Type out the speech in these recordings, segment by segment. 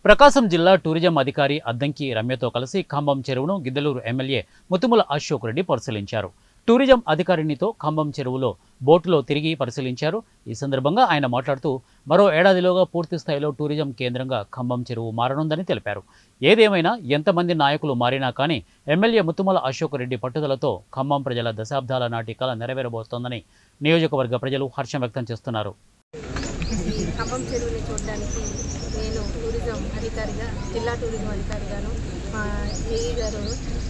ప్రకాశం జిల్లా టూరిజం అధికారి అద్దంకి రమ్యతో కలిసి ఖమ్మం చెరువును గిద్దలూరు ఎమ్మెల్యే ముతుముల అశోక్ రెడ్డి పరిశీలించారు. టూరిజం అధికారినితో ఖమ్మం చెరువులో బోటులో తిరిగి పరిశీలించారు. ఈ సందర్భంగా ఆయన మాట్లాడుతూ మరో ఏడాదిలోగా పూర్తి స్థాయిలో టూరిజం కేంద్రంగా ఖమ్మం చెరువు మారనుందని తెలిపారు. ఏదేమైనా ఎంతమంది నాయకులు మారినా కానీ ఎమ్మెల్యే ముతుముల అశోక్ రెడ్డి పట్టుదలతో ఖమ్మం ప్రజల దశాబ్దాల నాటి కల నెరవేరబోతోందని నియోజకవర్గ ప్రజలు హర్షం వ్యక్తం చేస్తున్నారు. ఖమ్మం చెరువుని చూడడానికి నేను టూరిజం అధికారిగా, జిల్లా టూరిజం అధికారిగాను మా ఏఈ గారు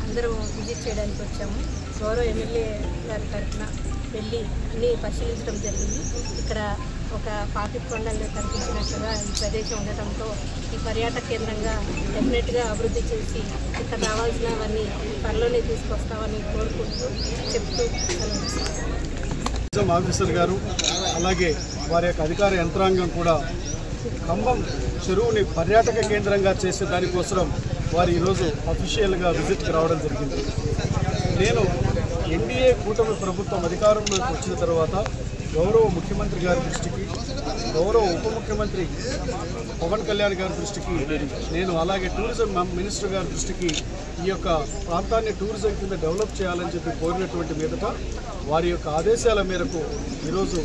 అందరం విజిట్ చేయడానికి వచ్చాము. గౌరవ ఎమ్మెల్యే గారి తరఫున వెళ్ళి అన్నీ పరిశీలించడం జరిగింది. ఇక్కడ ఒక పాపిక్ కొండలు కనిపించినట్లుగా ఈ ప్రదేశం ఉండటంతో ఈ పర్యాటక కేంద్రంగా డెఫినెట్గా అభివృద్ధి చేసి ఇక్కడ రావాల్సినవన్నీ త్వరలోనే తీసుకొస్తామని కోరుకుంటూ చెప్తూ ఆఫీసర్ గారు అలాగే వారి యొక్క అధికార యంత్రాంగం కూడా ఖమ్మం చెరువుని పర్యాటక కేంద్రంగా చేసే దానికోసం వారు ఈరోజు అఫీషియల్గా విజిట్కి రావడం జరిగింది. నేను ఎన్డీఏ కూటమి ప్రభుత్వం అధికారంలోకి వచ్చిన తర్వాత గౌరవ ముఖ్యమంత్రి గారి దృష్టికి, గౌరవ ఉప ముఖ్యమంత్రి పవన్ కళ్యాణ్ గారి దృష్టికి, నేను అలాగే టూరిజం మినిస్టర్ గారి దృష్టికి ఈ యొక్క ప్రాంతాన్ని టూరిజం కింద డెవలప్ చేయాలని చెప్పి కోరినటువంటి మీదట వారి యొక్క ఆదేశాల మేరకు ఈరోజు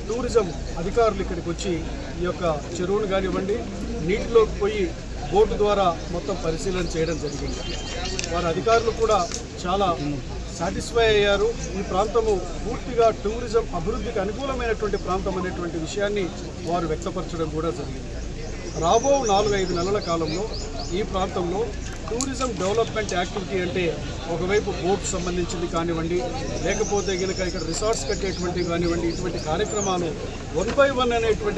టూరిజం అధికారులు ఇక్కడికి వచ్చి ఈ యొక్క చెరువును కానివ్వండి, నీటిలోకి పోయి బోటు ద్వారా మొత్తం పరిశీలన చేయడం జరిగింది. వారి అధికారులు కూడా చాలా సాటిస్ఫై అయ్యారు. ఈ ప్రాంతము పూర్తిగా టూరిజం అభివృద్ధికి అనుకూలమైనటువంటి ప్రాంతం అనేటువంటి విషయాన్ని వారు వ్యక్తపరచడం కూడా జరిగింది. రాబో 4-5 నెలల కాలంలో ఈ ప్రాంతంలో టూరిజం డెవలప్మెంట్ యాక్టివిటీ అంటే ఒకవైపు బోట్ సంబంధించింది కానివ్వండి, లేకపోతే కనుక ఇక్కడ రిసార్ట్స్ కట్టేటువంటివి కానివ్వండి, ఇటువంటి కార్యక్రమాలు 1 by 1 అనేటువంటి